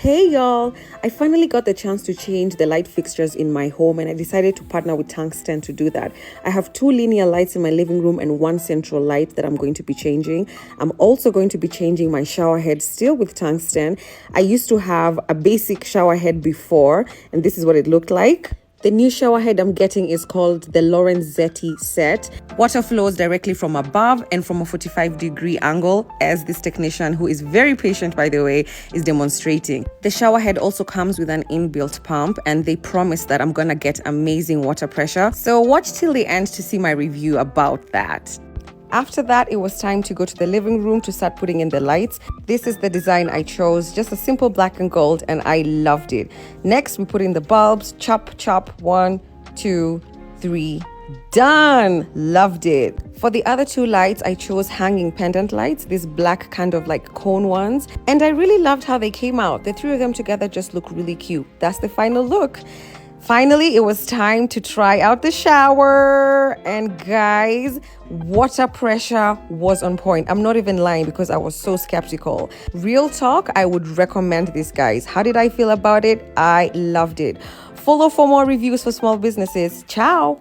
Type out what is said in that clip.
Hey y'all, I finally got the chance to change the light fixtures in my home and I decided to partner with Tungsten to do that. I have 2 linear lights in my living room and 1 central light that I'm going to be changing. I'm also going to be changing my shower head still with Tungsten. I used to have a basic shower head before and this is what it looked like. The new shower head I'm getting is called the Lorenzetti set. Water flows directly from above and from a 45-degree angle, as this technician, who is very patient by the way, is demonstrating. The shower head also comes with an inbuilt pump and they promise that I'm gonna get amazing water pressure. So watch till the end to see my review about that. After that, it was time to go to the living room to start putting in the lights. This is the design I chose, just a simple black and gold, and I loved it. Next, we put in the bulbs, chop, chop, 1, 2, 3, done! Loved it. For the other 2 lights, I chose hanging pendant lights, these black kind of like cone ones, and I really loved how they came out. The 3 of them together just look really cute. That's the final look. Finally, it was time to try out the shower, and guys, water pressure was on point. I'm not even lying because I was so skeptical. Real talk, I would recommend this, guys. How did I feel about it? I loved it. Follow for more reviews for small businesses. Ciao.